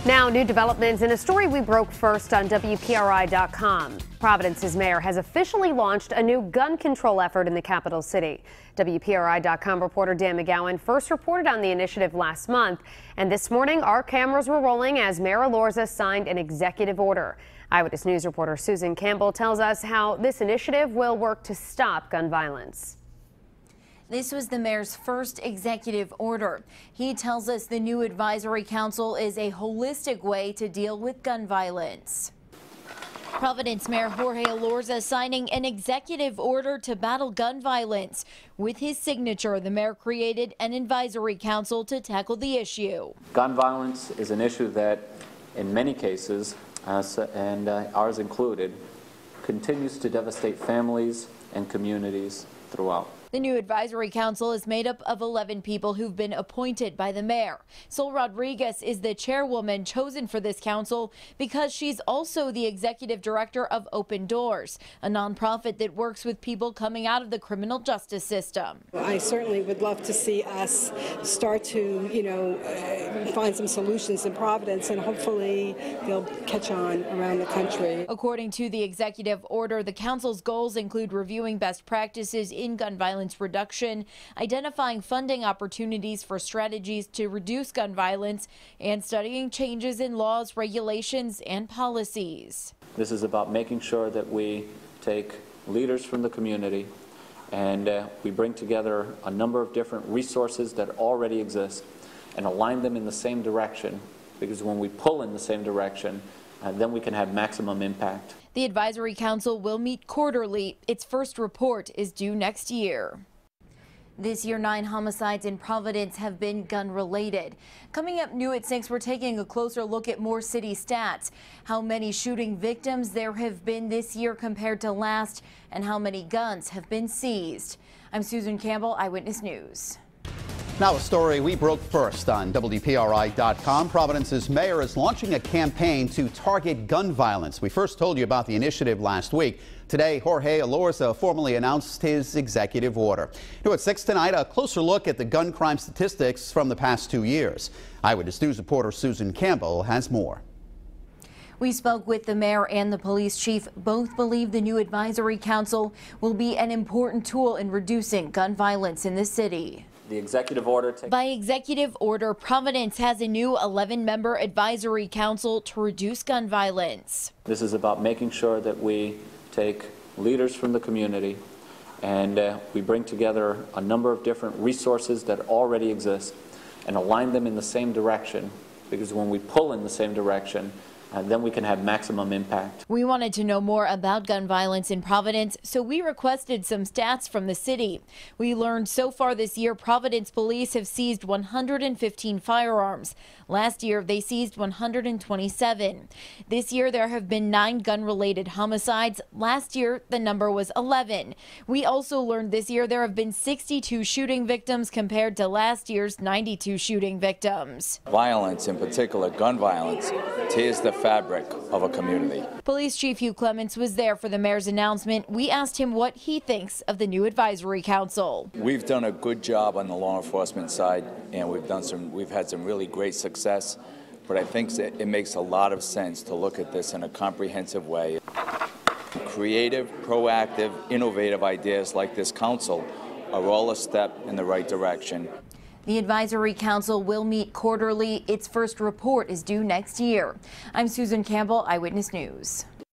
Now, new developments in a story we broke first on WPRI.com. Providence's mayor has officially launched a new gun control effort in the capital city. WPRI.com reporter Dan McGowan first reported on the initiative last month, and this morning our cameras were rolling as Mayor Elorza signed an executive order. Eyewitness News reporter Susan Campbell tells us how this initiative will work to stop gun violence. This was the mayor's first executive order. He tells us the new advisory council is a holistic way to deal with gun violence. Providence Mayor Jorge Elorza signing an executive order to battle gun violence. With his signature, the mayor created an advisory council to tackle the issue. Gun violence is an issue that, in many cases, and ours included, continues to devastate families and communities throughout. The new advisory council is made up of 11 people who've been appointed by the mayor. Sol Rodriguez is the chairwoman chosen for this council because she's also the executive director of Open Doors, a nonprofit that works with people coming out of the criminal justice system. I certainly would love to see us start to, find some solutions in Providence, and hopefully they'll catch on around the country. According to the executive order, the council's goals include reviewing best practices in gun violence reduction, identifying funding opportunities for strategies to reduce gun violence, and studying changes in laws, regulations, and policies. This is about making sure that we take leaders from the community and we bring together a number of different resources that already exist and align them in the same direction, because when we pull in the same direction, then we can have maximum impact. The Advisory Council will meet quarterly. Its first report is due next year. This year, 9 homicides in Providence have been gun-related. Coming up new at 6, we're taking a closer look at more city stats. How many shooting victims there have been this year compared to last, and how many guns have been seized. I'm Susan Campbell, Eyewitness News. Now a story we broke first on WPRI.com. Providence's mayor is launching a campaign to target gun violence. We first told you about the initiative last week. Today, Jorge Elorza formally announced his executive order. New at 6 tonight, a closer look at the gun crime statistics from the past 2 years. Eyewitness News reporter Susan Campbell has more. We spoke with the mayor and the police chief. Both believe the new advisory council will be an important tool in reducing gun violence in the city. The executive order. By executive order, Providence has a new 11-member advisory council to reduce gun violence. This is about making sure that we take leaders from the community and we bring together a number of different resources that already exist and align them in the same direction, because when we pull in the same direction, then we can have maximum impact. We wanted to know more about gun violence in Providence, so we requested some stats from the city. We learned so far this year, Providence police have seized 115 firearms. Last year, they seized 127. This year, there have been 9 gun-related homicides. Last year, the number was 11. We also learned this year there have been 62 shooting victims compared to last year's 92 shooting victims. Violence, in particular gun violence, tears the fabric of a community. Police Chief Hugh Clements was there for the mayor's announcement. We asked him what he thinks of the new advisory council. We've done a good job on the law enforcement side, and we've had some really great success, but I think it makes a lot of sense to look at this in a comprehensive way. Creative, proactive, innovative ideas like this council are all a step in the right direction. The Advisory Council will meet quarterly. Its first report is due next year. I'm Susan Campbell, Eyewitness News.